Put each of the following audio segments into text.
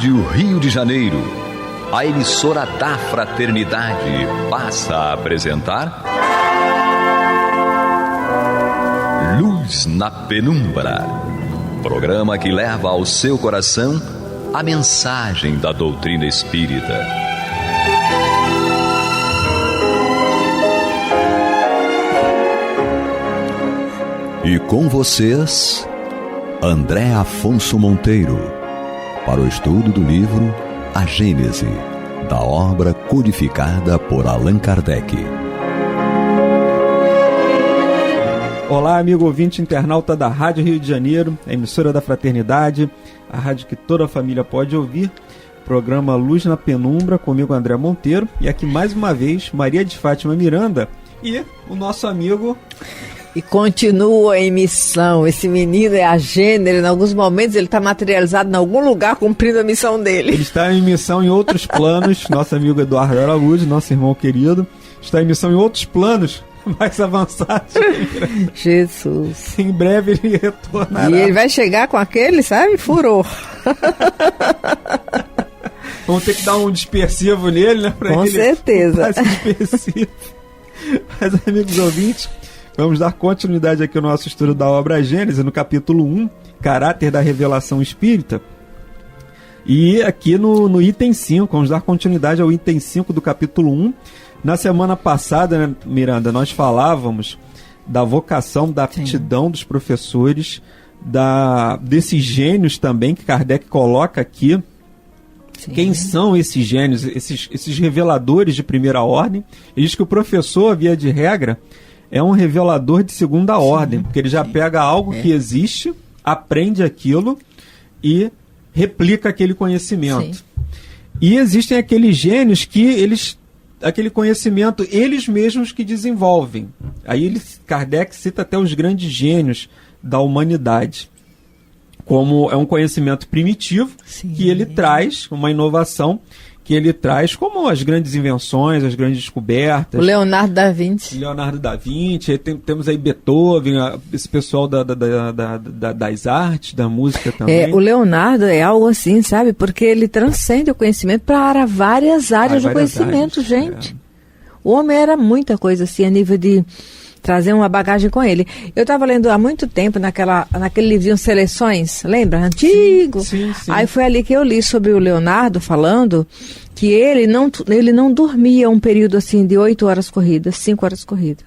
Rádio Rio de Janeiro, a emissora da Fraternidade, passa a apresentar Luz na Penumbra, programa que leva ao seu coração a mensagem da doutrina espírita. E com vocês, André Afonso Monteiro, para o estudo do livro A Gênese, da obra codificada por Allan Kardec. Olá, amigo ouvinte internauta da Rádio Rio de Janeiro, a emissora da Fraternidade, a rádio que toda a família pode ouvir, programa Luz na Penumbra, comigo André Monteiro, e aqui mais uma vez Maria de Fátima Miranda e o nosso amigo... E continua a emissão. Esse menino é a gênero. Em alguns momentos ele está materializado em algum lugar cumprindo a missão dele. Ele está em missão em outros planos. Nosso amigo Eduardo Araújo, nosso irmão querido, está em missão em outros planos mais avançados. Jesus. Em breve ele retornará. E ele vai chegar com aquele, sabe? Furor. Vamos ter que dar um dispersivo nele, né? Com ele certeza. Mas, amigos ouvintes, vamos dar continuidade aqui ao nosso estudo da obra Gênese, no capítulo 1, Caráter da Revelação Espírita. E aqui no item 5, vamos dar continuidade ao item 5 do capítulo 1. Na semana passada, né, Miranda, nós falávamos da vocação, da aptidão dos professores, desses gênios também que Kardec coloca aqui. Sim. Quem são esses gênios, esses reveladores de primeira ordem? Ele diz que o professor, via de regra, é um revelador de segunda ordem, porque ele já pega algo que existe, aprende aquilo e replica aquele conhecimento. Sim. E existem aqueles gênios que aquele conhecimento, eles mesmos que desenvolvem. Aí Kardec cita até os grandes gênios da humanidade, como é um conhecimento primitivo. Sim. Que ele traz, uma inovação que ele traz, como as grandes invenções, as grandes descobertas. O Leonardo da Vinci. Temos aí Beethoven, esse pessoal das artes, da música também. O Leonardo é algo assim, sabe? Porque ele transcende o conhecimento para várias áreas do conhecimento, gente. O homem era muita coisa assim, a nível de trazer uma bagagem com ele. Eu estava lendo há muito tempo naquele livrinho Seleções, lembra? Antigo. Sim. Aí foi ali que eu li sobre o Leonardo falando que ele não dormia um período assim de 8 horas corridas, 5 horas corridas.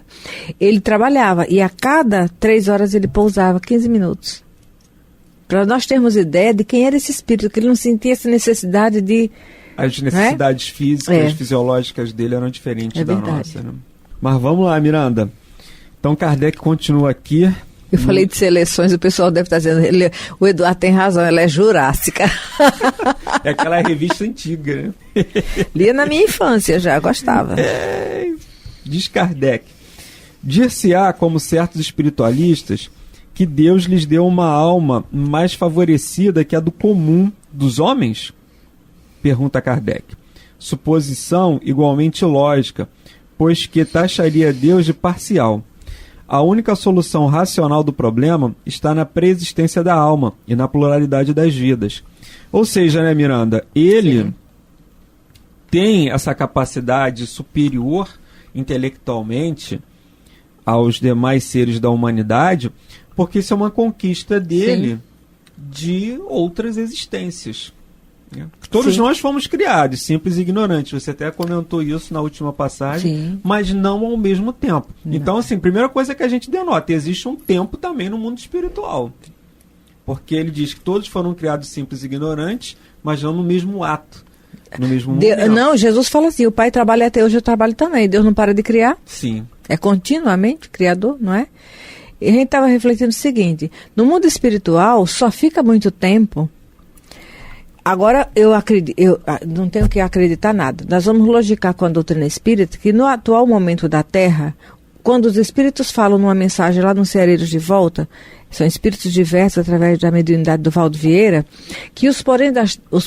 Ele trabalhava e a cada 3 horas ele pousava 15 minutos. Para nós termos ideia de quem era esse espírito, que ele não sentia essa necessidade de... As necessidades físicas, fisiológicas dele eram diferentes da nossa. Né? Mas vamos lá, Miranda. Então Kardec continua aqui. Eu falei de seleções, o pessoal deve estar dizendo, o Eduardo tem razão, ela é jurássica. É aquela revista antiga, né? Lia na minha infância já, gostava. Diz Kardec, dir-se-á, como certos espiritualistas, que Deus lhes deu uma alma mais favorecida que a do comum dos homens? Pergunta Kardec. Suposição igualmente lógica, pois que taxaria Deus de parcial. A única solução racional do problema está na preexistência da alma e na pluralidade das vidas. Ou seja, né, Miranda, ele tem essa capacidade superior intelectualmente aos demais seres da humanidade, porque isso é uma conquista dele de outras existências. Todos nós fomos criados, simples e ignorantes. Você até comentou isso na última passagem, mas não ao mesmo tempo. Não. Então, assim, primeira coisa que a gente denota, existe um tempo também no mundo espiritual. Porque ele diz que todos foram criados simples e ignorantes, mas não no mesmo ato, no mesmo momento. Não, Jesus fala assim, o Pai trabalha até hoje, eu trabalho também. Deus não para de criar. Sim. É continuamente criador, não é? E a gente estava refletindo o seguinte, no mundo espiritual só fica muito tempo. Agora, eu não tenho que acreditar nada. Nós vamos logicar com a doutrina espírita que no atual momento da Terra, quando os espíritos falam numa mensagem lá nos Ceareiros de Volta, são espíritos diversos através da mediunidade do Valdo Vieira, que os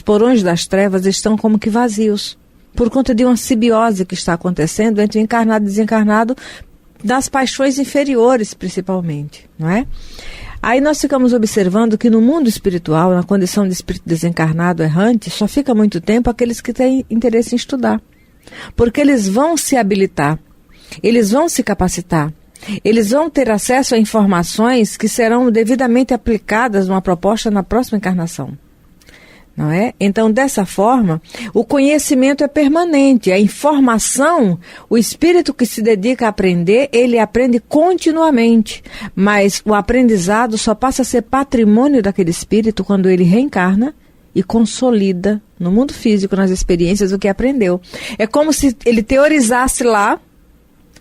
porões das trevas estão como que vazios, por conta de uma simbiose que está acontecendo entre o encarnado e desencarnado, das paixões inferiores, principalmente, não é? Aí nós ficamos observando que no mundo espiritual, na condição de espírito desencarnado errante, só fica muito tempo aqueles que têm interesse em estudar. Porque eles vão se habilitar, eles vão se capacitar, eles vão ter acesso a informações que serão devidamente aplicadas numa proposta na próxima encarnação. Não é? Então, dessa forma, o conhecimento é permanente, a informação, o espírito que se dedica a aprender, ele aprende continuamente, mas o aprendizado só passa a ser patrimônio daquele espírito quando ele reencarna e consolida no mundo físico, nas experiências, o que aprendeu. É como se ele teorizasse lá,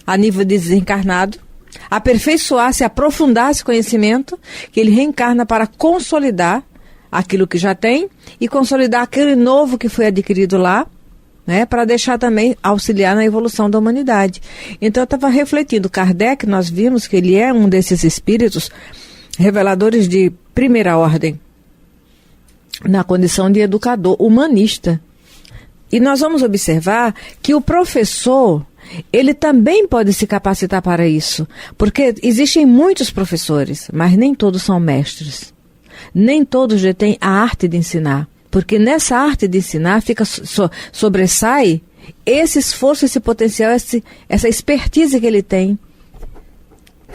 a nível de desencarnado, aperfeiçoasse, aprofundasse conhecimento, que ele reencarna para consolidar aquilo que já tem e consolidar aquele novo que foi adquirido lá, né, para deixar também auxiliar na evolução da humanidade. Então eu estava refletindo, Kardec, nós vimos que ele é um desses espíritos reveladores de primeira ordem, na condição de educador humanista. E nós vamos observar que o professor, ele também pode se capacitar para isso, porque existem muitos professores, mas nem todos são mestres. Nem todos detêm a arte de ensinar, porque nessa arte de ensinar sobressai esse esforço, esse potencial, essa expertise que ele tem,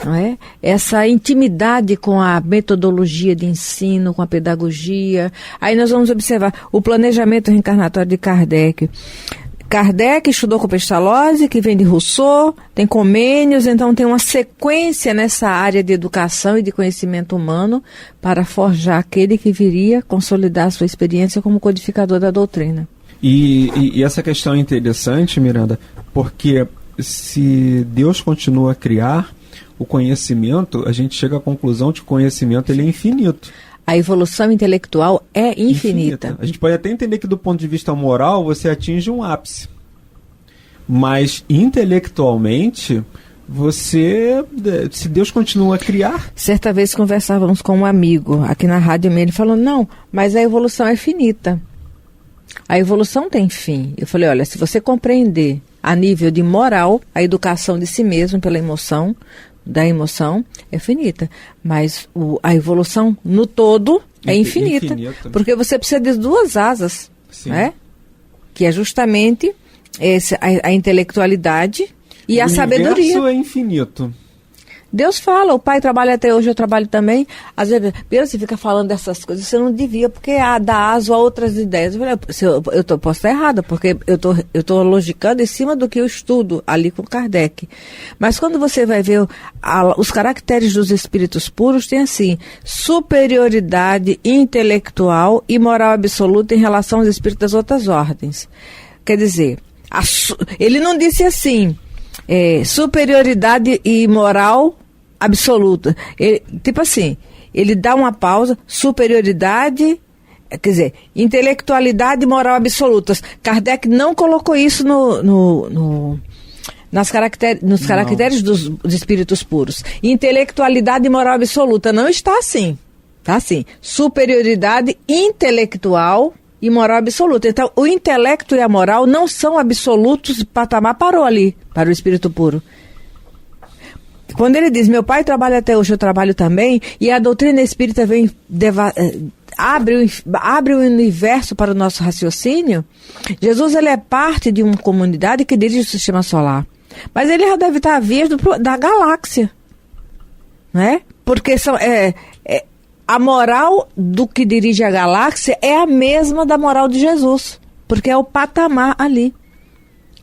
não é? Essa intimidade com a metodologia de ensino, com a pedagogia. Aí nós vamos observar o planejamento reencarnatório de Kardec. Kardec estudou com Pestalozzi, que vem de Rousseau, tem Comênios, então tem uma sequência nessa área de educação e de conhecimento humano para forjar aquele que viria consolidar a sua experiência como codificador da doutrina. E essa questão é interessante, Miranda, porque se Deus continua a criar o conhecimento, a gente chega à conclusão de que o conhecimento ele é infinito. A evolução intelectual é infinita. A gente pode até entender que do ponto de vista moral você atinge um ápice. Mas intelectualmente, se Deus continua a criar... Certa vez conversávamos com um amigo aqui na rádio, ele falou, não, mas a evolução é finita. A evolução tem fim. Eu falei, olha, se você compreender a nível de moral, a educação de si mesmo pela emoção, da emoção é finita, mas a evolução no todo é infinita, porque você precisa de duas asas, né? Que é justamente a intelectualidade e a sabedoria. O universo é infinito. Deus fala, o Pai trabalha até hoje, eu trabalho também. Às vezes, você fica falando dessas coisas, você não devia, porque dá aso a outras ideias. Eu posso estar errada, porque eu estou logicando em cima do que eu estudo ali com Kardec. Mas quando você vai ver os caracteres dos espíritos puros, tem assim, superioridade intelectual e moral absoluta em relação aos espíritos das outras ordens. Quer dizer, ele não disse assim, superioridade e moral absoluta. Tipo assim, ele dá uma pausa, superioridade, quer dizer, intelectualidade e moral absolutas. Kardec não colocou isso nos caracteres dos espíritos puros. Intelectualidade e moral absoluta não está assim. Está assim, superioridade intelectual e moral absoluta. Então, o intelecto e a moral não são absolutos, o patamar parou ali, para o espírito puro. Quando ele diz, meu pai trabalha até hoje, eu trabalho também, e a doutrina espírita vem abre o universo para o nosso raciocínio, Jesus ele é parte de uma comunidade que dirige o sistema solar. Mas ele já deve estar vindo da galáxia, né? Porque a moral do que dirige a galáxia é a mesma da moral de Jesus, porque é o patamar ali,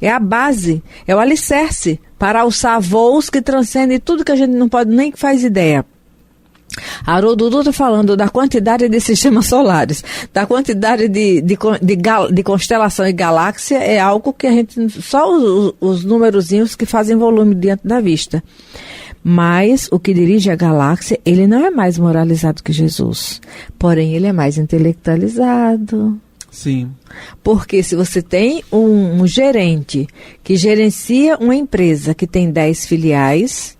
é a base, é o alicerce para alçar voos que transcendem tudo que a gente não pode nem faz ideia. Haroldo Dutra está falando da quantidade de sistemas solares, da quantidade de constelação e galáxia, é algo que a gente, só os numerozinhos que fazem volume diante da vista. Mas o que dirige a galáxia, ele não é mais moralizado que Jesus. Porém, ele é mais intelectualizado. Sim. Porque se você tem um gerente que gerencia uma empresa que tem 10 filiais,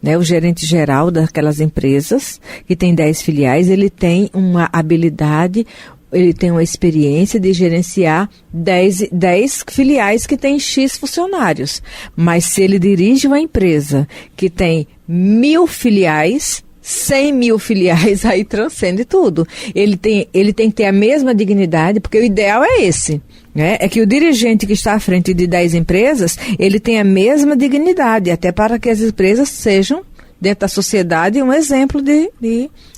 né, o gerente geral daquelas empresas, que tem 10 filiais, ele tem uma habilidade, ele tem uma experiência de gerenciar 10 filiais que tem X funcionários. Mas se ele dirige uma empresa que tem 1000 filiais, 100 mil filiais, aí transcende tudo. Ele tem que ter a mesma dignidade, porque o ideal é esse, né? É que o dirigente que está à frente de 10 empresas, ele tem a mesma dignidade, até para que as empresas sejam, dentro da sociedade, um exemplo de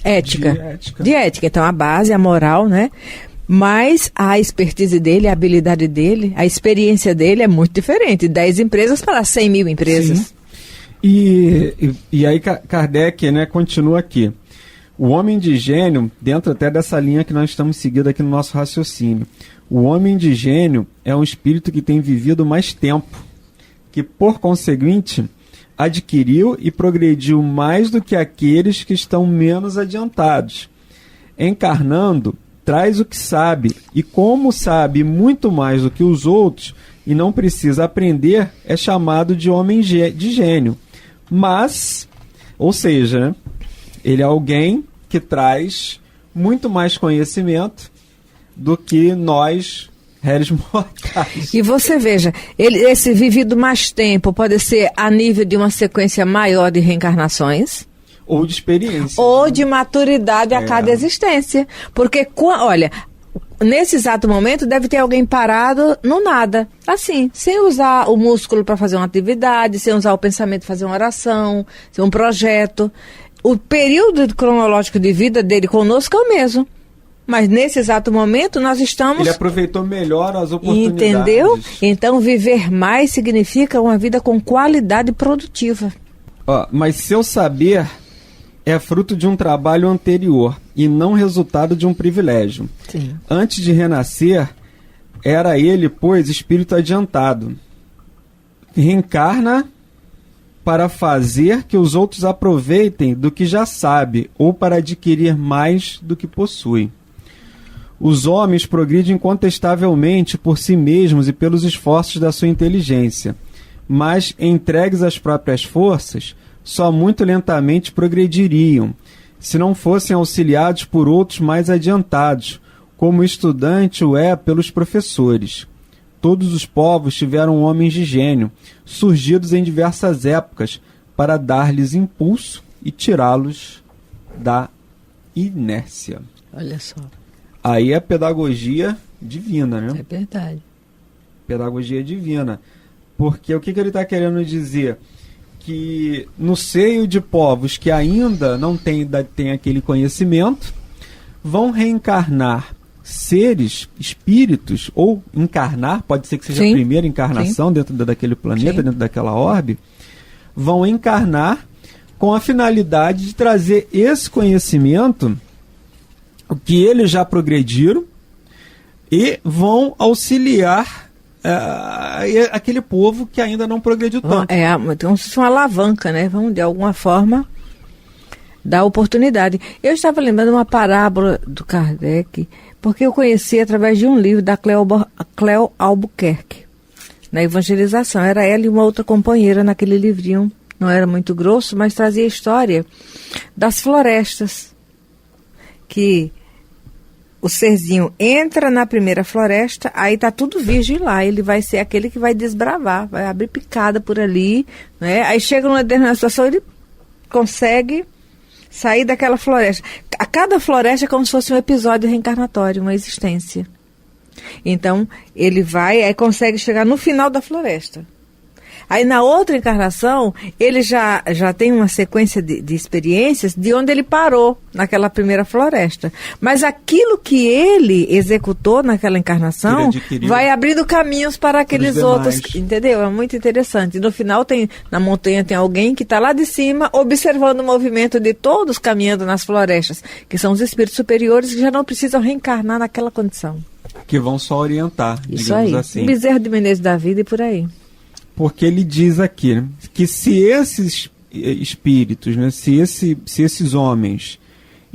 ética. De ética. Então, a base, a moral, né? Mas a expertise dele, a habilidade dele, a experiência dele é muito diferente. 10 empresas para 100 mil empresas. Sim. E aí Kardec, né, continua aqui. O homem de gênio, dentro até dessa linha que nós estamos seguindo aqui no nosso raciocínio, o homem de gênio é um espírito que tem vivido mais tempo, que, por conseguinte, adquiriu e progrediu mais do que aqueles que estão menos adiantados. Encarnando, traz o que sabe, e como sabe muito mais do que os outros e não precisa aprender, é chamado de homem de gênio. Mas, ou seja, né, ele é alguém que traz muito mais conhecimento do que nós, réis mortais. E você veja, esse vivido mais tempo pode ser a nível de uma sequência maior de reencarnações. Ou de experiência. Ou de maturidade a cada existência. Porque, olha, nesse exato momento deve ter alguém parado no nada. Assim, sem usar o músculo para fazer uma atividade, sem usar o pensamento para fazer uma oração, sem um projeto. O período cronológico de vida dele conosco é o mesmo. Mas nesse exato momento nós estamos... Ele aproveitou melhor as oportunidades. Entendeu? Então viver mais significa uma vida com qualidade produtiva. Mas seu saber é fruto de um trabalho anterior e não resultado de um privilégio. Sim. Antes de renascer, era ele, pois, espírito adiantado. Reencarna para fazer que os outros aproveitem do que já sabe ou para adquirir mais do que possui. Os homens progridem incontestavelmente por si mesmos e pelos esforços da sua inteligência, mas, entregues às próprias forças, só muito lentamente progrediriam, se não fossem auxiliados por outros mais adiantados, como o estudante o é pelos professores. Todos os povos tiveram homens de gênio, surgidos em diversas épocas, para dar-lhes impulso e tirá-los da inércia. Olha só. Aí é pedagogia divina, né? É verdade. Pedagogia divina. Porque o que ele está querendo dizer? Que no seio de povos que ainda não têm aquele conhecimento, vão reencarnar seres, espíritos, ou encarnar, pode ser que seja a primeira encarnação dentro daquele planeta, dentro daquela orbe, vão encarnar com a finalidade de trazer esse conhecimento que eles já progrediram e vão auxiliar aquele povo que ainda não progrediu tanto. Então, isso é uma alavanca, né? Vamos, de alguma forma, dar oportunidade. Eu estava lembrando uma parábola do Kardec, porque eu conheci através de um livro da Cleo Albuquerque, na evangelização. Era ela e uma outra companheira naquele livrinho. Não era muito grosso, mas trazia a história das florestas. Que o serzinho entra na primeira floresta, aí tá tudo virgem lá. Ele vai ser aquele que vai desbravar, vai abrir picada por ali, né? Aí chega numa determinada situação, ele consegue sair daquela floresta. A cada floresta é como se fosse um episódio reencarnatório, uma existência. Então, ele vai, aí consegue chegar no final da floresta. Aí na outra encarnação, ele já tem uma sequência de experiências de onde ele parou naquela primeira floresta. Mas aquilo que ele executou naquela encarnação vai abrindo caminhos para aqueles outros. Entendeu? É muito interessante. No final, na montanha tem alguém que está lá de cima observando o movimento de todos caminhando nas florestas, que são os espíritos superiores que já não precisam reencarnar naquela condição. Que vão só orientar, isso aí, assim. Bezerra de Menezes da vida e por aí. Porque ele diz aqui, né, que se esses espíritos, né, se esses homens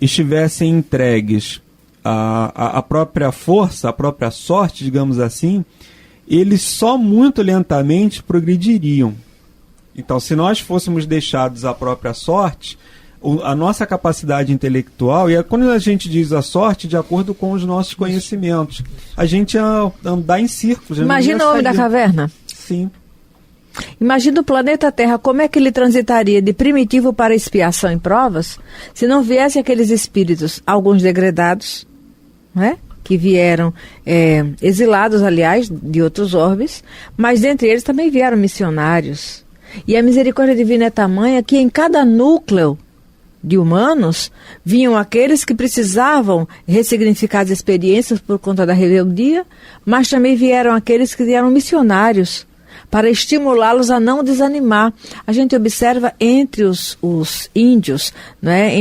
estivessem entregues à própria força, à própria sorte, digamos assim, eles só muito lentamente progrediriam. Então, se nós fôssemos deixados à própria sorte, a nossa capacidade intelectual, e quando a gente diz a sorte, de acordo com os nossos conhecimentos, a gente ia andar em círculos. Imagina o homem da caverna. Sim. Imagina o planeta Terra, como é que ele transitaria de primitivo para expiação em provas, se não viessem aqueles espíritos, alguns degradados, né? Que vieram exilados, aliás, de outros orbes, mas dentre eles também vieram missionários. E a misericórdia divina é tamanha que em cada núcleo de humanos vinham aqueles que precisavam ressignificar as experiências por conta da rebeldia, mas também vieram aqueles que eram missionários, para estimulá-los a não desanimar. A gente observa entre os índios, né?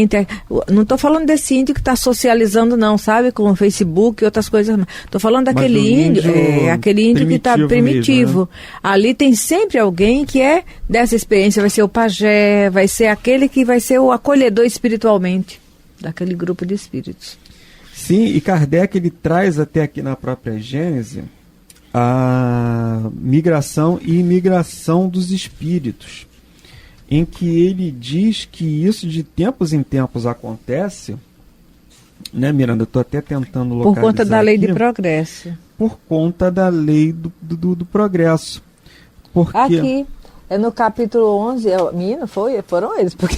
Não estou falando desse índio que está socializando, não, sabe? Com o Facebook e outras coisas. Estou falando daquele índio, aquele índio que está primitivo. Mesmo, né? Ali tem sempre alguém que é dessa experiência, vai ser o pajé, vai ser aquele que vai ser o acolhedor espiritualmente daquele grupo de espíritos. Sim, e Kardec ele traz até aqui na própria Gênese a migração e imigração dos espíritos, em que ele diz que isso de tempos em tempos acontece, né, Miranda? Eu estou até tentando localizar. Por conta da lei aqui, de progresso. Por conta da lei do progresso. Porque... Aqui, é no capítulo 11, foram eles, porque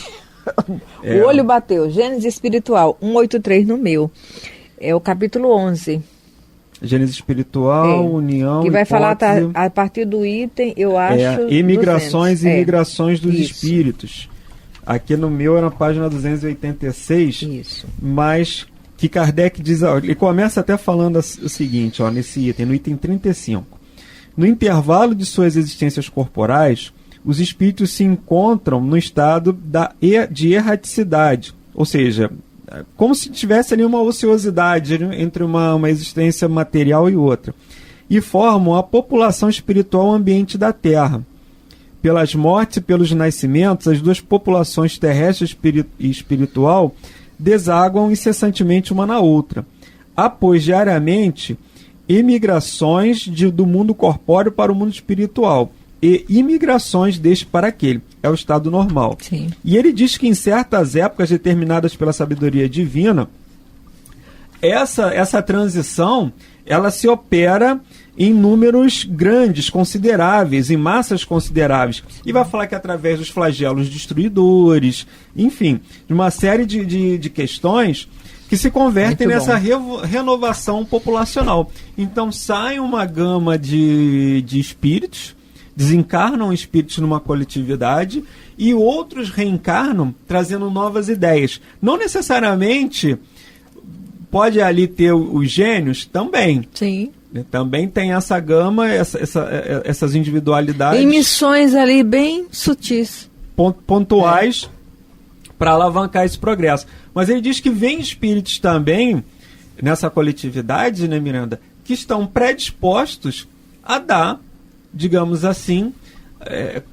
o olho bateu, Gênesis Espiritual, 183 no meu, é o capítulo 11. Gênesis Espiritual, União, que vai hipótese, falar a partir do item, eu acho... Imigrações e migrações dos espíritos. Aqui no meu é na página 286. Isso. Mas que Kardec diz... Ele começa até falando o seguinte, nesse item, no item 35. No intervalo de suas existências corporais, os espíritos se encontram no estado de erraticidade, ou seja... como se tivesse ali uma ociosidade entre uma existência material e outra, e formam a população espiritual ambiente da Terra. Pelas mortes e pelos nascimentos, as duas populações terrestre e espiritual desaguam incessantemente uma na outra. Há, pois, diariamente, emigrações do mundo corpóreo para o mundo espiritual, e imigrações deste para aquele. É o estado normal. Sim. E ele diz que em certas épocas determinadas pela sabedoria divina, essa transição ela se opera em números grandes, consideráveis, em massas consideráveis. E vai falar que através dos flagelos destruidores, enfim, de uma série de questões que se convertem nessa renovação populacional. Então sai uma gama de espíritos, desencarnam espíritos numa coletividade e outros reencarnam trazendo novas ideias. Não necessariamente pode ali ter os gênios também. Sim. Também tem essa gama, essas individualidades. Em missões ali bem sutis. Pontuais para alavancar esse progresso. Mas ele diz que vem espíritos também nessa coletividade, né, Miranda, que estão predispostos a dar, digamos assim,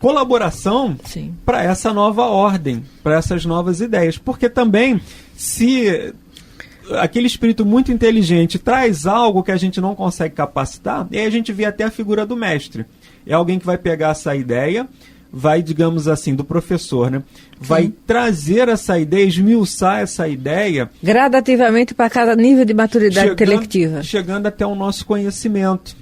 colaboração para essa nova ordem, para essas novas ideias. Porque também, se aquele espírito muito inteligente traz algo que a gente não consegue capacitar, e aí a gente vê até a figura do mestre. É alguém que vai pegar essa ideia, vai, digamos assim, do professor, né? Vai trazer essa ideia, esmiuçar essa ideia gradativamente para cada nível de maturidade intelectiva. Chegando até o nosso conhecimento.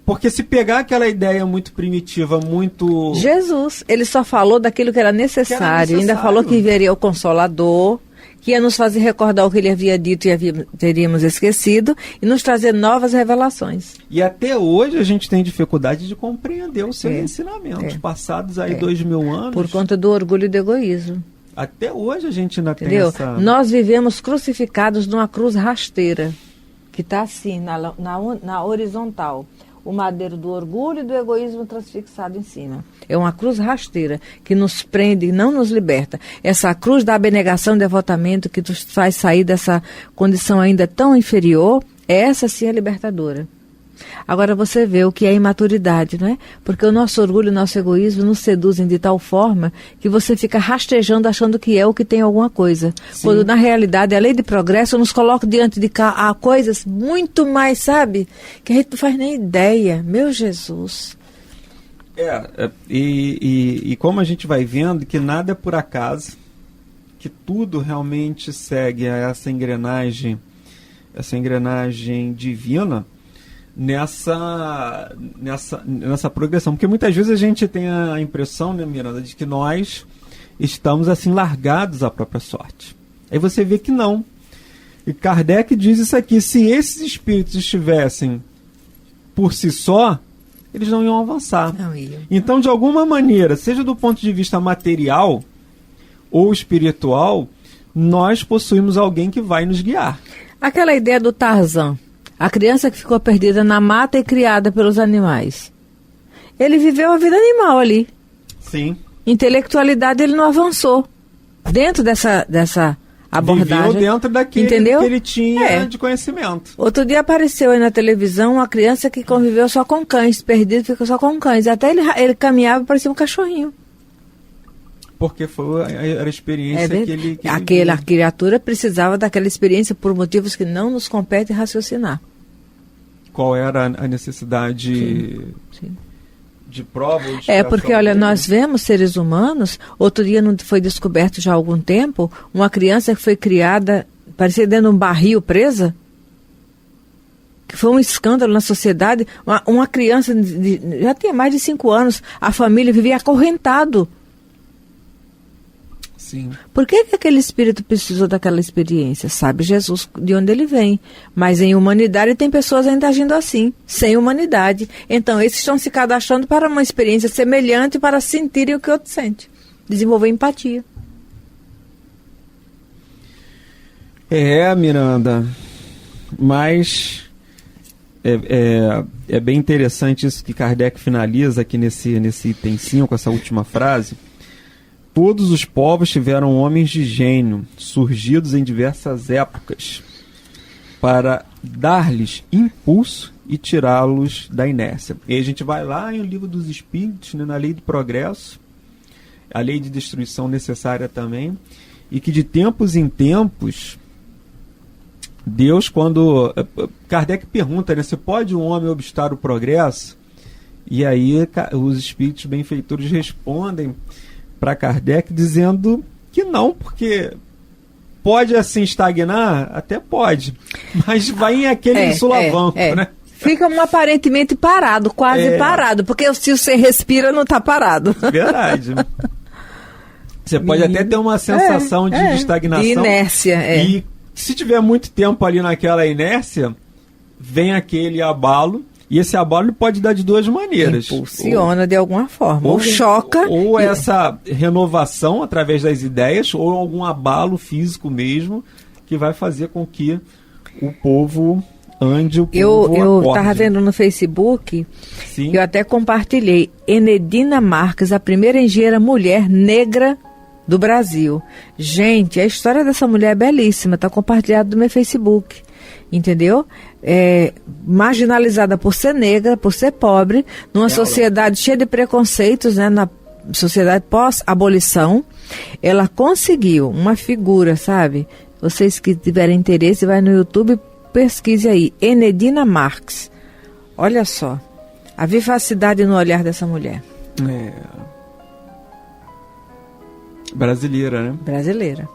Porque se pegar aquela ideia muito primitiva, muito... Jesus, ele só falou daquilo que era necessário. Ainda falou que viria o Consolador, que ia nos fazer recordar o que ele havia dito e teríamos esquecido, e nos trazer novas revelações. E até hoje a gente tem dificuldade de compreender os seus ensinamentos, passados aí 2000 anos. Por conta do orgulho e do egoísmo. Até hoje a gente ainda tem essa... Nós vivemos crucificados numa cruz rasteira, que está assim, na horizontal. O madeiro do orgulho e do egoísmo transfixado em cima. É uma cruz rasteira que nos prende e não nos liberta. Essa cruz da abnegação e devotamento que nos faz sair dessa condição ainda tão inferior, essa sim é libertadora. Agora você vê o que é imaturidade, não é? Porque o nosso orgulho e o nosso egoísmo nos seduzem de tal forma que você fica rastejando achando que é o que tem alguma coisa. Sim. Quando na realidade a lei de progresso nos coloca diante de coisas muito mais, sabe? Que a gente não faz nem ideia. Meu Jesus. E como a gente vai vendo que nada é por acaso, que tudo realmente segue a essa engrenagem divina, nessa progressão. Porque muitas vezes a gente tem a impressão, né, Miranda, de que nós estamos assim largados à própria sorte. Aí você vê que não. E Kardec diz isso aqui: se esses espíritos estivessem por si só, eles não iam avançar. Não iam. Então, de alguma maneira, seja do ponto de vista material ou espiritual, nós possuímos alguém que vai nos guiar. Aquela ideia do Tarzan, a criança que ficou perdida na mata e criada pelos animais. Ele viveu a vida animal ali. Sim. Intelectualidade ele não avançou. Dentro dessa abordagem. Viveu dentro daquilo, entendeu? Que ele tinha de conhecimento. Outro dia apareceu aí na televisão uma criança que conviveu só com cães, perdido, ficou só com cães. Até ele caminhava, parecia um cachorrinho. Porque era a experiência que ele Aquela criatura precisava daquela experiência por motivos que não nos compete raciocinar. Qual era a necessidade de prova? Porque, olha, nós vemos seres humanos. Outro dia não foi descoberto já há algum tempo uma criança que foi criada, parecia dentro de um barril presa, que foi um escândalo na sociedade. Uma criança já tinha mais de 5 anos, a família vivia acorrentado. Sim. Por que aquele espírito precisou daquela experiência? Sabe Jesus de onde ele vem. Mas em humanidade tem pessoas ainda agindo assim, sem humanidade. Então esses estão se cadastrando para uma experiência semelhante para sentirem o que o outro sente. Desenvolver empatia. Miranda. Mas é bem interessante isso que Kardec finaliza aqui nesse item 5, essa última frase. Todos os povos tiveram homens de gênio, surgidos em diversas épocas, para dar-lhes impulso e tirá-los da inércia. E aí a gente vai lá em O Livro dos Espíritos, né, na lei do progresso, a lei de destruição necessária também, e que de tempos em tempos, Deus, quando Kardec pergunta, né, se pode um homem obstar o progresso? E aí os espíritos benfeitores respondem para Kardec dizendo que não, porque pode assim estagnar? Até pode, mas vai em aquele sulavanco, né? Fica aparentemente parado, quase parado, porque se você respira não está parado. Verdade. Você pode até ter uma sensação de estagnação. De inércia, E se tiver muito tempo ali naquela inércia, vem aquele abalo. E esse abalo pode dar de duas maneiras. Impulsiona de alguma forma. Ou choca. Ou essa renovação através das ideias, ou algum abalo físico mesmo, que vai fazer com que o povo ande, o povo Eu estava vendo no Facebook, Sim. Eu até compartilhei, Enedina Marques, a primeira engenheira mulher negra do Brasil. Gente, a história dessa mulher é belíssima, está compartilhado no meu Facebook. Entendeu? Marginalizada por ser negra, por ser pobre, numa sociedade cheia de preconceitos, né, na sociedade pós-abolição, ela conseguiu uma figura, sabe? Vocês que tiverem interesse, vai no YouTube, pesquise aí, Enedina Marques. Olha só, a vivacidade no olhar dessa mulher. Brasileira, né? Brasileira.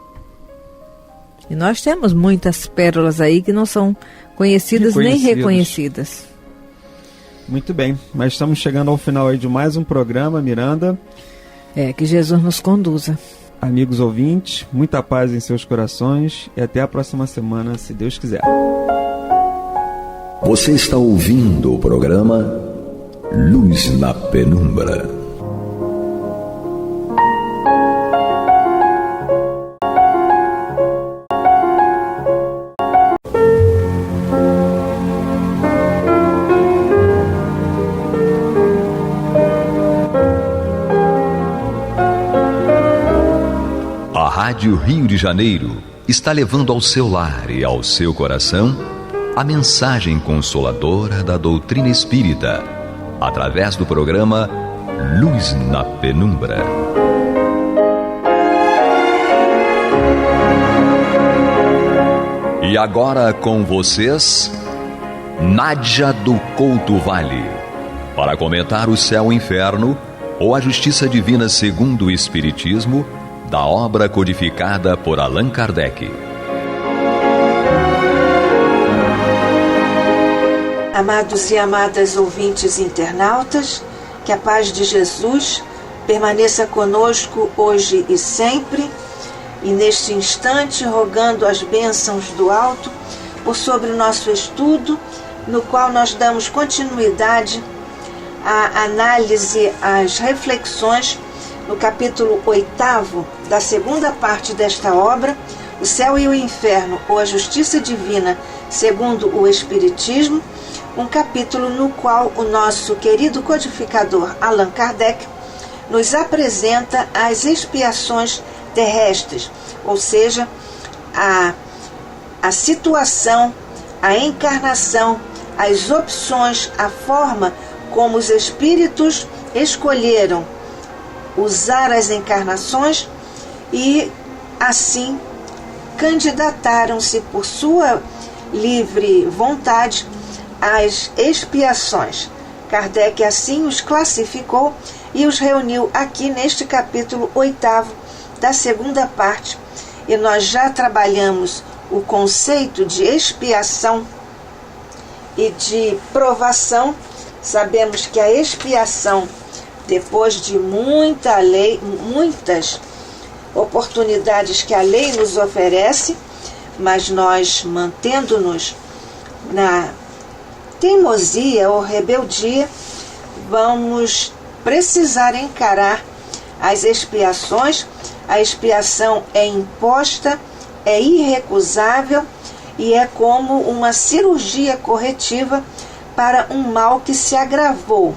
E nós temos muitas pérolas aí que não são conhecidas nem reconhecidas. Muito bem, mas estamos chegando ao final aí de mais um programa, Miranda. Que Jesus nos conduza. Amigos ouvintes, muita paz em seus corações e até a próxima semana, se Deus quiser. Você está ouvindo o programa Luz na Penumbra. Rádio Rio de Janeiro está levando ao seu lar e ao seu coração a mensagem consoladora da doutrina espírita, através do programa Luz na Penumbra. E agora com vocês, Nádia do Couto Vale, para comentar o céu e inferno ou a justiça divina segundo o Espiritismo, da obra codificada por Allan Kardec. Amados e amadas ouvintes internautas, que a paz de Jesus permaneça conosco hoje e sempre, e neste instante rogando as bênçãos do alto por sobre o nosso estudo, no qual nós damos continuidade à análise, às reflexões no capítulo 8º da segunda parte desta obra, O Céu e o Inferno, ou a Justiça Divina segundo o Espiritismo, um capítulo no qual o nosso querido codificador Allan Kardec nos apresenta as expiações terrestres, ou seja, a situação, a encarnação, as opções, a forma como os espíritos escolheram usar as encarnações e, assim, candidataram-se por sua livre vontade às expiações. Kardec assim os classificou e os reuniu aqui neste capítulo 8º da segunda parte. E nós já trabalhamos o conceito de expiação e de provação. Sabemos que a expiação, depois de muitas oportunidades que a lei nos oferece, mas nós, mantendo-nos na teimosia ou rebeldia, vamos precisar encarar as expiações. A expiação é imposta, é irrecusável e é como uma cirurgia corretiva para um mal que se agravou.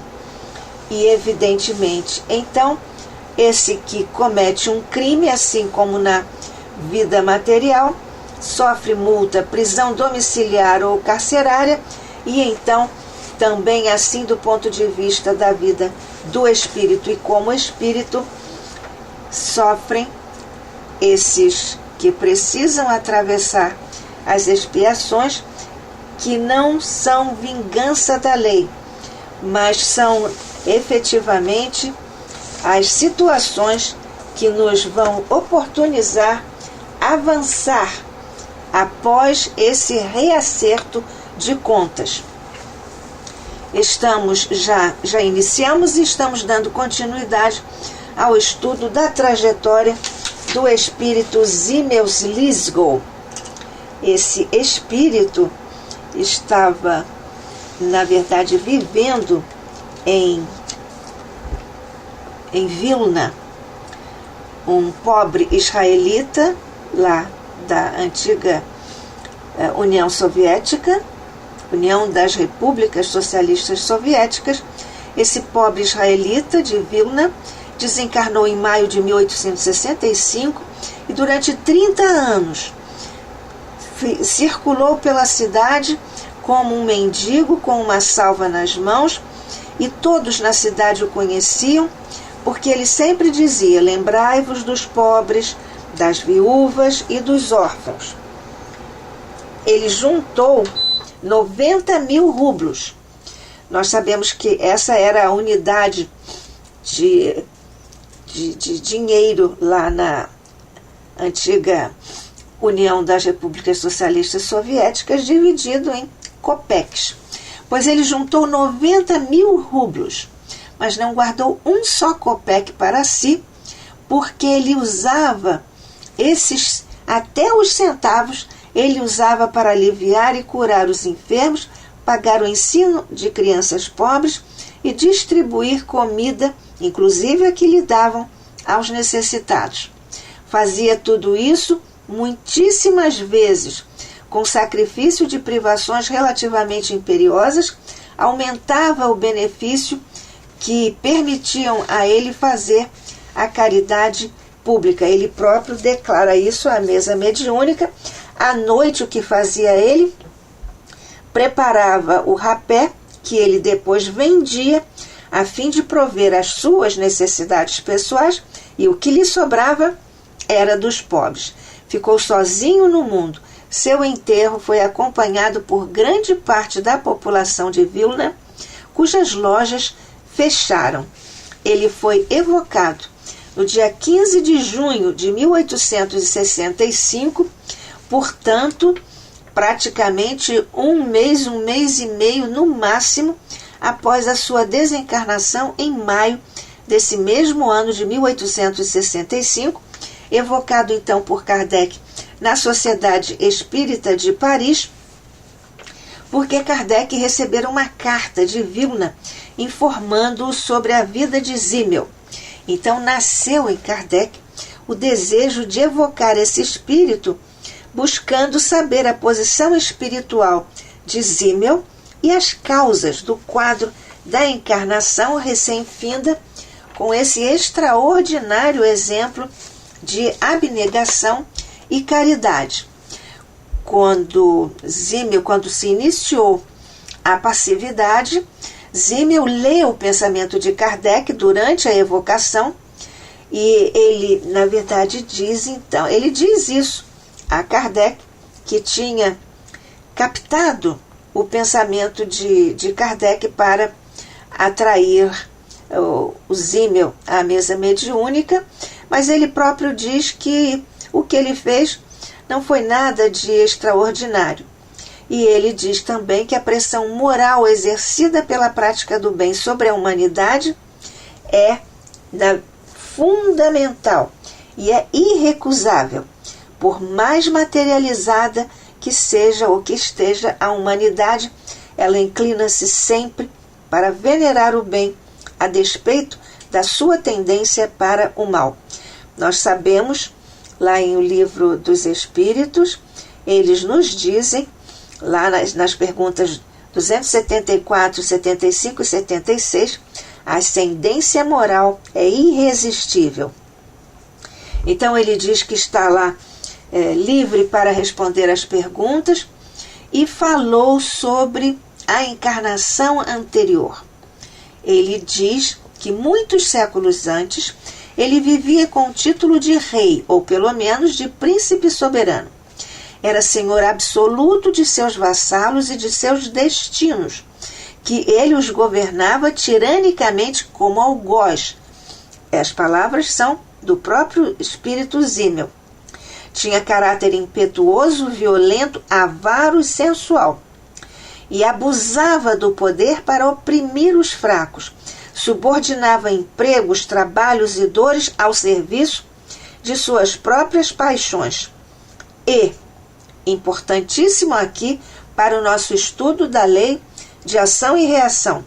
E, evidentemente, então, esse que comete um crime, assim como na vida material, sofre multa, prisão domiciliar ou carcerária, e então também assim do ponto de vista da vida do espírito, e como espírito sofrem esses que precisam atravessar as expiações, que não são vingança da lei, mas são efetivamente as situações que nos vão oportunizar avançar após esse reacerto de contas. Já iniciamos e estamos dando continuidade ao estudo da trajetória do espírito Simmels Lisgow. Esse espírito estava, na verdade, vivendo em Vilna, um pobre israelita lá da antiga União Soviética, União das Repúblicas Socialistas Soviéticas. Esse pobre israelita de Vilna desencarnou em maio de 1865 e durante 30 anos circulou pela cidade como um mendigo com uma salva nas mãos, e todos na cidade o conheciam, porque ele sempre dizia: lembrai-vos dos pobres, das viúvas e dos órfãos. Ele juntou 90 mil rublos. Nós sabemos que essa era a unidade de dinheiro lá na antiga União das Repúblicas Socialistas Soviéticas, dividido em copeques. Pois ele juntou 90 mil rublos, mas não guardou um só copeque para si, porque ele usava esses, até os centavos, ele usava para aliviar e curar os enfermos, pagar o ensino de crianças pobres e distribuir comida, inclusive a que lhe davam aos necessitados. Fazia tudo isso muitíssimas vezes, com sacrifício de privações relativamente imperiosas, aumentava o benefício que permitiam a ele fazer a caridade pública. Ele próprio declara isso à mesa mediúnica. À noite, o que fazia ele? Preparava o rapé, que ele depois vendia, a fim de prover as suas necessidades pessoais, e o que lhe sobrava era dos pobres. Ficou sozinho no mundo. Seu enterro foi acompanhado por grande parte da população de Vilna, cujas lojas fecharam. Ele foi evocado no dia 15 de junho de 1865, portanto, praticamente um mês e meio no máximo, após a sua desencarnação em maio desse mesmo ano de 1865, evocado então por Kardec na Sociedade Espírita de Paris, porque Kardec recebera uma carta de Vilna informando-o sobre a vida de Simmel. Então nasceu em Kardec o desejo de evocar esse espírito, buscando saber a posição espiritual de Simmel e as causas do quadro da encarnação recém-finda, com esse extraordinário exemplo de abnegação e caridade. Quando se iniciou a passividade, Simmel leu o pensamento de Kardec durante a evocação e ele, na verdade, diz isso a Kardec, que tinha captado o pensamento de Kardec para atrair o Simmel à mesa mediúnica, mas ele próprio diz que o que ele fez não foi nada de extraordinário. E ele diz também que a pressão moral exercida pela prática do bem sobre a humanidade é fundamental e é irrecusável, por mais materializada que seja ou que esteja a humanidade, ela inclina-se sempre para venerar o bem, a despeito da sua tendência para o mal. Nós sabemos, lá em O Livro dos Espíritos, eles nos dizem, lá nas perguntas 274, 75 e 76, a ascendência moral é irresistível. Então ele diz que está lá livre para responder às perguntas e falou sobre a encarnação anterior. Ele diz que muitos séculos antes ele vivia com o título de rei, ou pelo menos de príncipe soberano. Era senhor absoluto de seus vassalos e de seus destinos, que ele os governava tiranicamente como algoz. As palavras são do próprio espírito Simmel. Tinha caráter impetuoso, violento, avaro e sensual, e abusava do poder para oprimir os fracos. Subordinava empregos, trabalhos e dores ao serviço de suas próprias paixões. E, importantíssimo aqui para o nosso estudo da lei de ação e reação,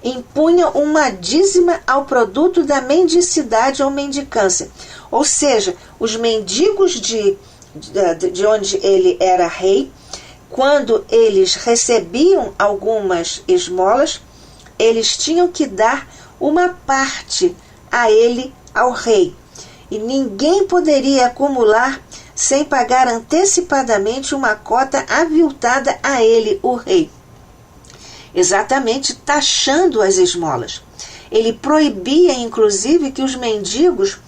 impunha uma dízima ao produto da mendicidade ou mendicância. Ou seja, os mendigos de onde ele era rei, quando eles recebiam algumas esmolas, eles tinham que dar uma parte a ele, ao rei. E ninguém poderia acumular sem pagar antecipadamente uma cota aviltada a ele, o rei. Exatamente taxando as esmolas. Ele proibia, inclusive, que os mendigos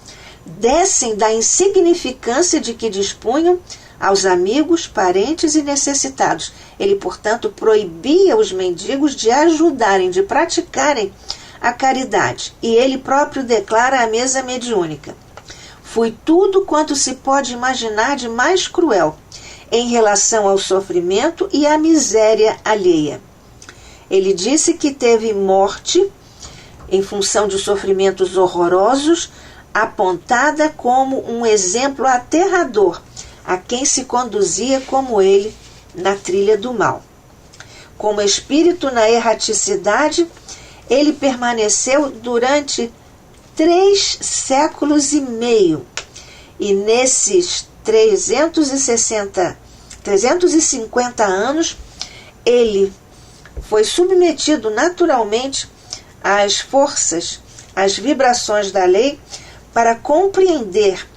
dessem da insignificância de que dispunham aos amigos, parentes e necessitados. Ele, portanto, proibia os mendigos de ajudarem, de praticarem a caridade. E ele próprio declara à mesa mediúnica: fui tudo quanto se pode imaginar de mais cruel em relação ao sofrimento e à miséria alheia. Ele disse que teve morte em função de sofrimentos horrorosos, apontada como um exemplo aterrador a quem se conduzia como ele na trilha do mal. Como espírito na erraticidade, ele permaneceu durante 3 séculos e meio, e nesses 350 anos, ele foi submetido naturalmente às forças, às vibrações da lei, para compreender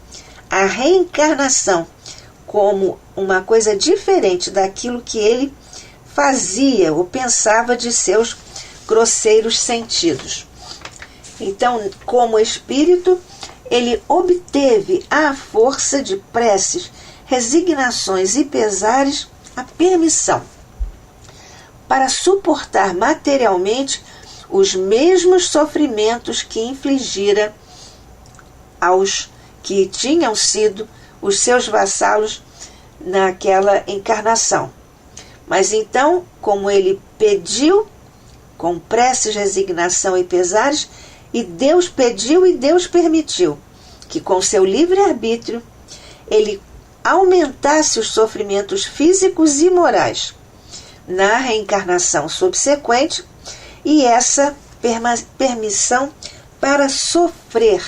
a reencarnação como uma coisa diferente daquilo que ele fazia ou pensava de seus grosseiros sentidos. Então, como espírito, ele obteve à força de preces, resignações e pesares a permissão para suportar materialmente os mesmos sofrimentos que infligira aos que tinham sido os seus vassalos naquela encarnação. Mas então, como ele pediu, com preces, resignação e pesares, e Deus pediu e Deus permitiu que com seu livre-arbítrio ele aumentasse os sofrimentos físicos e morais na reencarnação subsequente, e essa permissão para sofrer.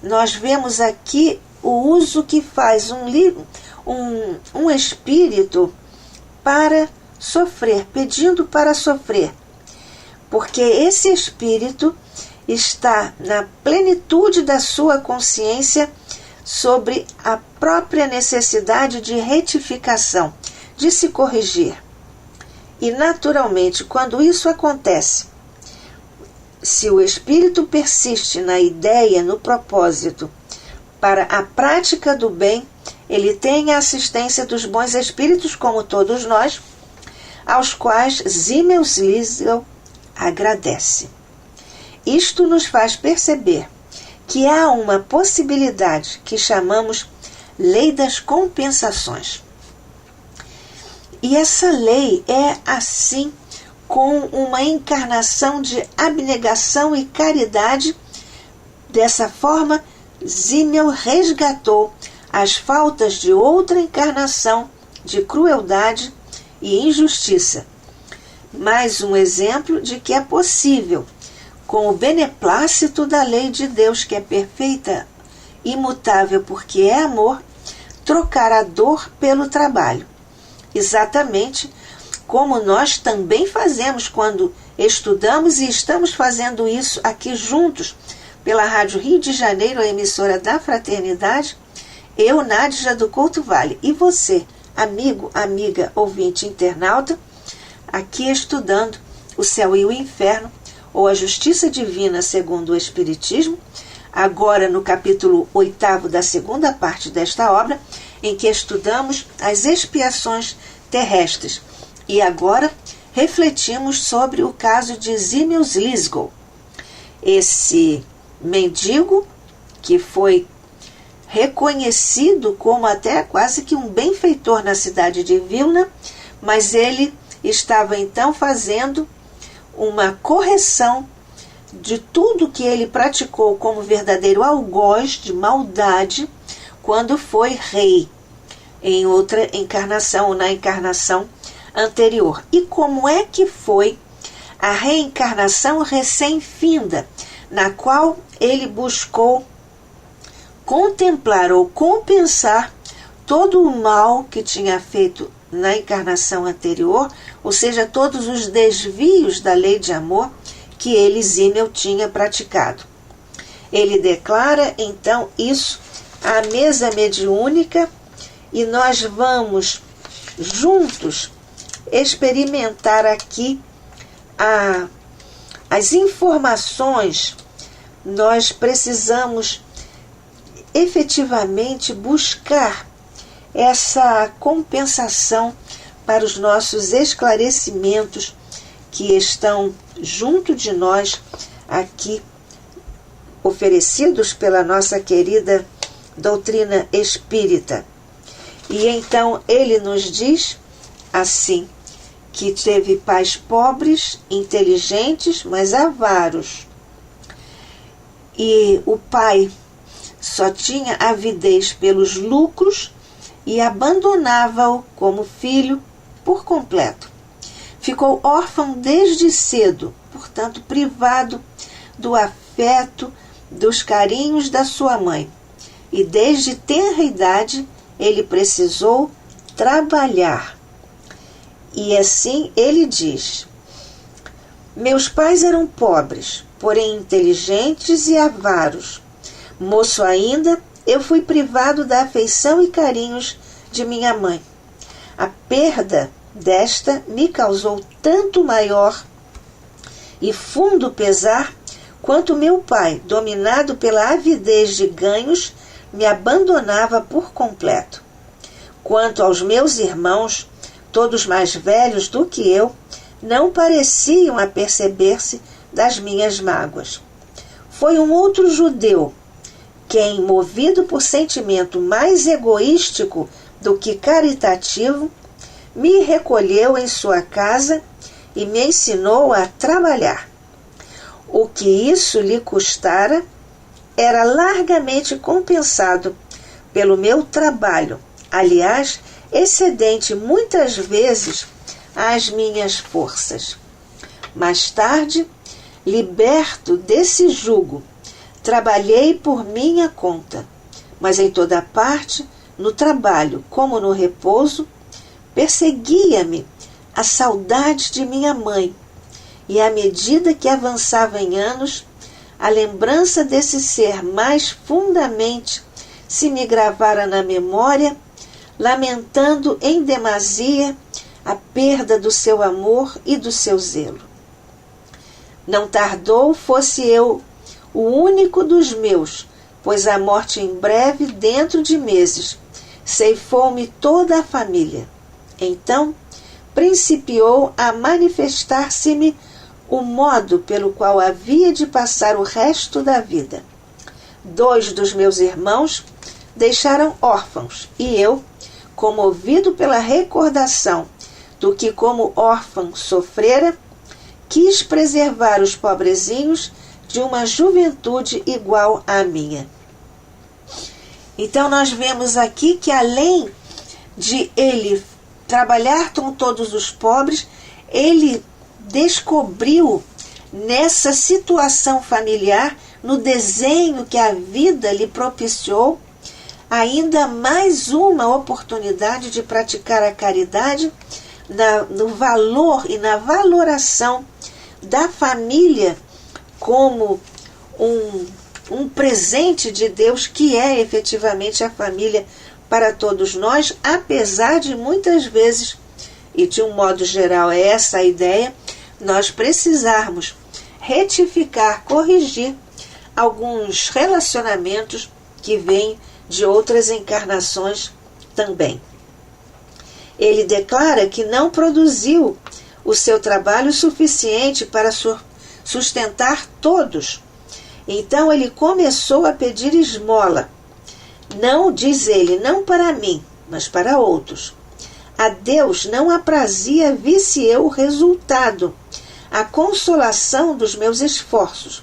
Nós vemos aqui o uso que faz um espírito para sofrer, pedindo para sofrer, porque esse espírito está na plenitude da sua consciência sobre a própria necessidade de retificação, de se corrigir. E, naturalmente, quando isso acontece, se o espírito persiste na ideia, no propósito, para a prática do bem, ele tem a assistência dos bons espíritos, como todos nós, aos quais Simmels Liesel agradece. Isto nos faz perceber que há uma possibilidade que chamamos lei das compensações. E essa lei é assim, com uma encarnação de abnegação e caridade. Dessa forma, Simmel resgatou as faltas de outra encarnação de crueldade e injustiça. Mais um exemplo de que é possível, com o beneplácito da lei de Deus, que é perfeita, imutável porque é amor, trocar a dor pelo trabalho. Exatamente como nós também fazemos quando estudamos, e estamos fazendo isso aqui juntos pela Rádio Rio de Janeiro, a emissora da Fraternidade, eu, Nádja do Couto Vale, e você, amigo, amiga, ouvinte, internauta, aqui estudando o céu e o inferno, ou a justiça divina segundo o Espiritismo, agora no capítulo 8º da segunda parte desta obra, em que estudamos as expiações terrestres. E agora refletimos sobre o caso de Simmels Liesel, esse mendigo que foi reconhecido como até quase que um benfeitor na cidade de Vilna, mas ele estava então fazendo uma correção de tudo que ele praticou como verdadeiro algoz de maldade quando foi rei em outra encarnação, ou na encarnação anterior. E como é que foi a reencarnação recém-finda, na qual ele buscou contemplar ou compensar todo o mal que tinha feito na encarnação anterior, ou seja, todos os desvios da lei de amor que ele, Simmel, tinha praticado. Ele declara, então, isso à mesa mediúnica, e nós vamos juntos experimentar aqui as informações. Nós precisamos efetivamente buscar essa compensação para os nossos esclarecimentos que estão junto de nós aqui, oferecidos pela nossa querida doutrina espírita. E então ele nos diz assim, que teve pais pobres, inteligentes, mas avaros. E o pai só tinha avidez pelos lucros e abandonava-o como filho por completo. Ficou órfão desde cedo, portanto privado do afeto, dos carinhos da sua mãe. E desde tenra idade ele precisou trabalhar. E assim ele diz: meus pais eram pobres, porém inteligentes e avaros. Moço ainda, eu fui privado da afeição e carinhos de minha mãe. A perda desta me causou tanto maior e fundo pesar, quanto meu pai, dominado pela avidez de ganhos, me abandonava por completo. Quanto aos meus irmãos, todos mais velhos do que eu, não pareciam aperceber-se das minhas mágoas. Foi um outro judeu quem, movido por sentimento mais egoístico do que caritativo, me recolheu em sua casa e me ensinou a trabalhar. O que isso lhe custara era largamente compensado pelo meu trabalho, aliás, excedente muitas vezes às minhas forças. Mais tarde, liberto desse jugo, trabalhei por minha conta, mas em toda parte, no trabalho como no repouso, perseguia-me a saudade de minha mãe, e à medida que avançava em anos, a lembrança desse ser mais fundamente se me gravara na memória, lamentando em demasia a perda do seu amor e do seu zelo. Não tardou fosse eu o único dos meus, pois a morte em breve, dentro de meses, ceifou-me toda a família. Então, principiou a manifestar-se-me o modo pelo qual havia de passar o resto da vida. 2 dos meus irmãos deixaram órfãos, e eu, comovido pela recordação do que como órfão sofrera, quis preservar os pobrezinhos de uma juventude igual à minha. Então nós vemos aqui que além de ele trabalhar com todos os pobres, ele descobriu nessa situação familiar, no desenho que a vida lhe propiciou, ainda mais uma oportunidade de praticar a caridade no valor e na valoração da família como um presente de Deus, que é efetivamente a família para todos nós, apesar de muitas vezes, e de um modo geral é essa a ideia, nós precisarmos retificar, corrigir alguns relacionamentos que vêm de outras encarnações também. Ele declara que não produziu o seu trabalho suficiente para sustentar todos. Então ele começou a pedir esmola. Não, diz ele, não para mim, mas para outros. A Deus não aprazia visse eu o resultado, a consolação dos meus esforços.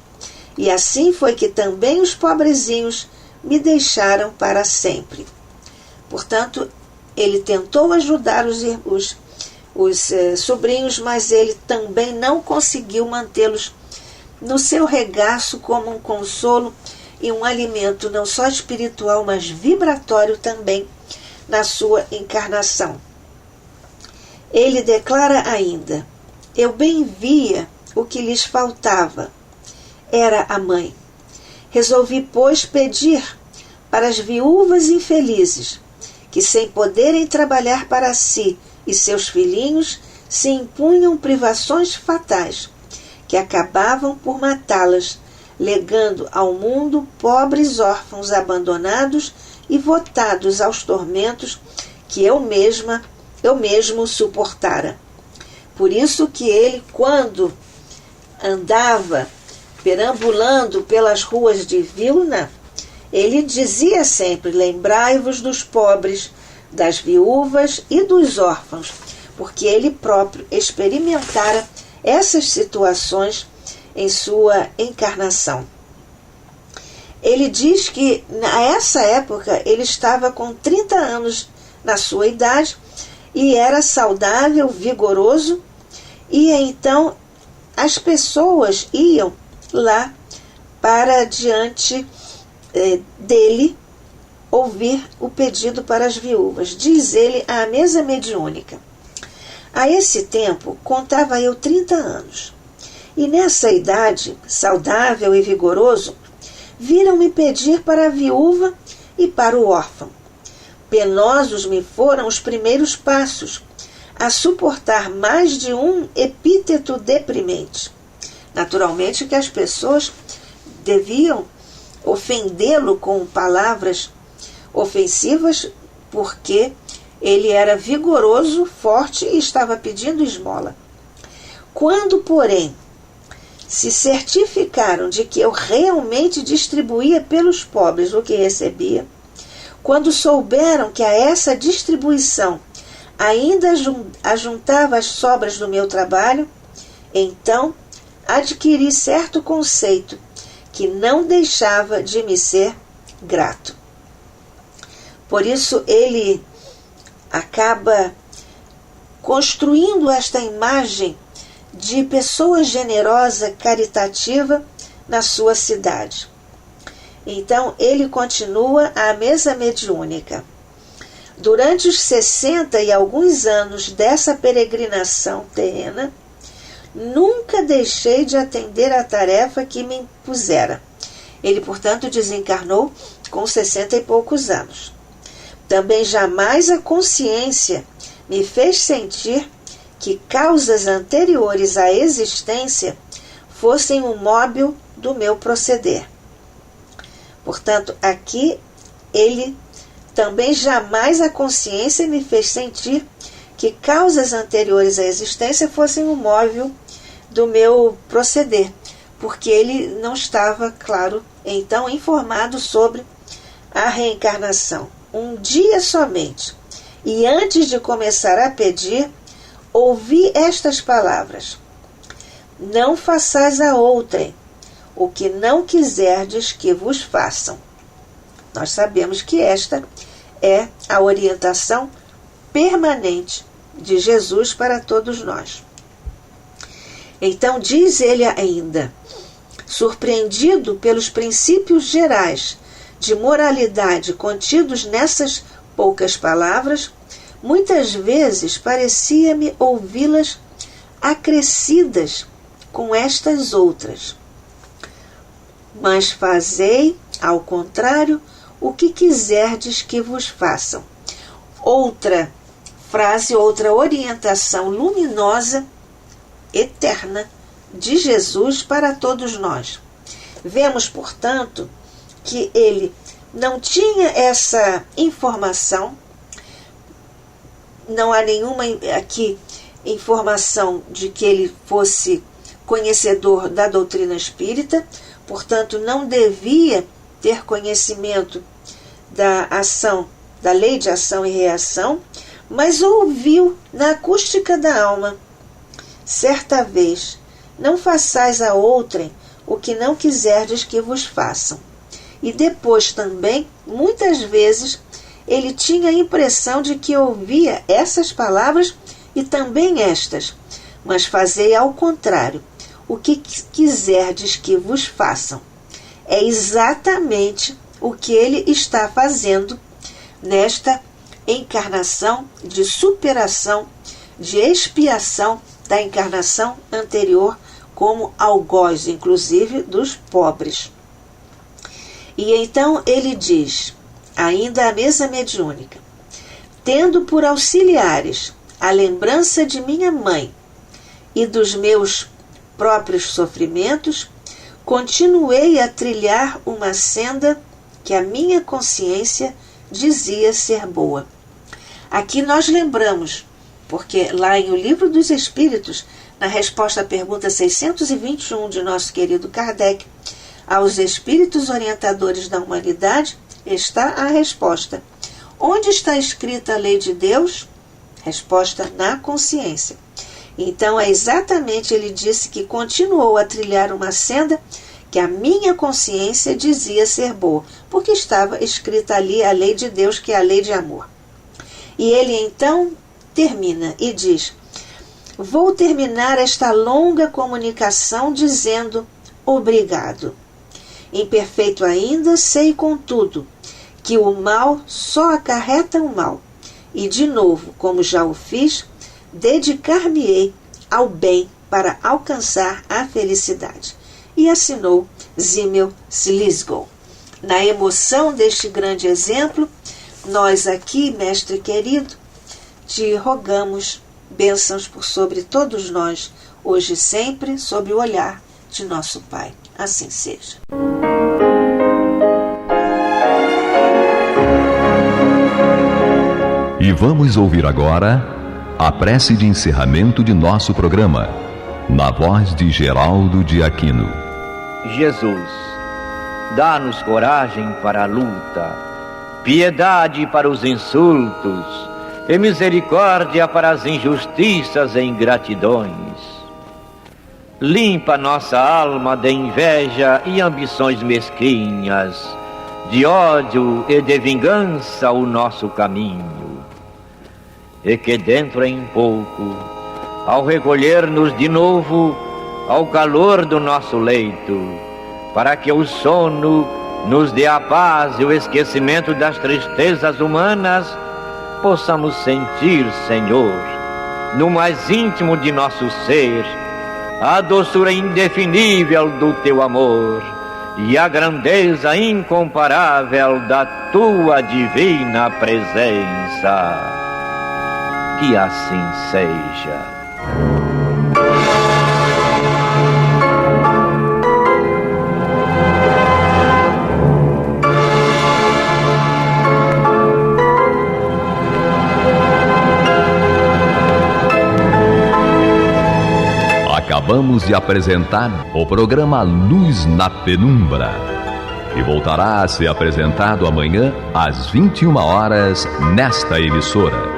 E assim foi que também os pobrezinhos me deixaram para sempre. Portanto, ele tentou ajudar os sobrinhos, mas ele também não conseguiu mantê-los no seu regaço como um consolo e um alimento não só espiritual, mas vibratório também na sua encarnação. Ele declara ainda: eu bem via o que lhes faltava, era a mãe. Resolvi, pois, pedir para as viúvas infelizes, que sem poderem trabalhar para si e seus filhinhos, se impunham privações fatais, que acabavam por matá-las, legando ao mundo pobres órfãos abandonados e votados aos tormentos que eu mesmo suportara. Por isso que ele, quando andava perambulando pelas ruas de Vilna, ele dizia sempre: lembrai-vos dos pobres, das viúvas e dos órfãos, porque ele próprio experimentara essas situações em sua encarnação. Ele diz que, nessa época, ele estava com 30 anos na sua idade e era saudável, vigoroso, e então as pessoas iam lá para diante dele ouvir o pedido para as viúvas. Diz ele, à mesa mediúnica: a esse tempo contava eu 30 anos, e nessa idade, saudável e vigoroso, viram-me pedir para a viúva e para o órfão. Penosos me foram os primeiros passos a suportar mais de um epíteto deprimente. Naturalmente que as pessoas deviam ofendê-lo com palavras ofensivas, porque ele era vigoroso, forte e estava pedindo esmola. Quando, porém, se certificaram de que eu realmente distribuía pelos pobres o que recebia, Quando souberam que a essa distribuição ainda ajuntava as sobras do meu trabalho, então adquiri certo conceito que não deixava de me ser grato. Por isso ele acaba construindo esta imagem de pessoa generosa, caritativa na sua cidade. Então ele continua à mesa mediúnica. Durante os 60 e alguns anos dessa peregrinação terrena, nunca deixei de atender à tarefa que me impusera. Ele, portanto, desencarnou com 60 e poucos anos. Também jamais a consciência me fez sentir que causas anteriores à existência fossem o móvel do meu proceder. Portanto, aqui ele também jamais a consciência me fez sentir que causas anteriores à existência fossem o móvel do meu proceder, porque ele não estava, claro, então informado sobre a reencarnação. Um dia somente, e antes de começar a pedir, ouvi estas palavras: não façais a outrem o que não quiserdes que vos façam. Nós sabemos que esta é a orientação permanente de Jesus para todos nós. Então diz ele ainda, surpreendido pelos princípios gerais de moralidade contidos nessas poucas palavras, muitas vezes parecia-me ouvi-las acrescidas com estas outras: mas fazei, ao contrário, o que quiserdes que vos façam. Outra frase, outra orientação luminosa, eterna, de Jesus para todos nós. Vemos, portanto, que ele não tinha essa informação, não há nenhuma aqui informação de que ele fosse conhecedor da doutrina espírita, portanto, não devia ter conhecimento da ação, da lei de ação e reação, mas ouviu na acústica da alma, certa vez: não façais a outrem o que não quiserdes que vos façam. E depois também, muitas vezes, ele tinha a impressão de que ouvia essas palavras e também estas: mas fazei ao contrário o que quiserdes que vos façam. É exatamente o que ele está fazendo nesta encarnação de superação, de expiação da encarnação anterior, como algoz, inclusive, dos pobres. E então ele diz, ainda à mesa mediúnica: tendo por auxiliares a lembrança de minha mãe e dos meus próprios sofrimentos, continuei a trilhar uma senda que a minha consciência dizia ser boa. Aqui nós lembramos, porque lá em O Livro dos Espíritos, na resposta à pergunta 621 de nosso querido Kardec, aos espíritos orientadores da humanidade, está a resposta: onde está escrita a lei de Deus? Resposta: na consciência. Então é exatamente, ele disse que continuou a trilhar uma senda que a minha consciência dizia ser boa, porque estava escrita ali a lei de Deus, que é a lei de amor. E ele então termina e diz: vou terminar esta longa comunicação dizendo obrigado. Imperfeito ainda, sei contudo que o mal só acarreta o mal, e de novo, como já o fiz, dedicar-me-ei ao bem para alcançar a felicidade. E assinou Zimmel Slisgow. Na emoção deste grande exemplo, nós aqui, mestre querido, te rogamos bênçãos por sobre todos nós, hoje e sempre, sob o olhar de nosso Pai. Assim seja. E vamos ouvir agora a prece de encerramento de nosso programa, na voz de Geraldo de Aquino. Jesus, dá-nos coragem para a luta, piedade para os insultos e misericórdia para as injustiças e ingratidões. Limpa nossa alma de inveja e ambições mesquinhas, de ódio e de vingança o nosso caminho. E que dentro em pouco, ao recolher-nos de novo ao calor do nosso leito, para que o sono nos dê a paz e o esquecimento das tristezas humanas, possamos sentir, Senhor, no mais íntimo de nosso ser, a doçura indefinível do Teu amor e a grandeza incomparável da Tua divina presença. Que assim seja. Acabamos de apresentar o programa Luz na Penumbra, que voltará a ser apresentado amanhã às 21 horas nesta emissora.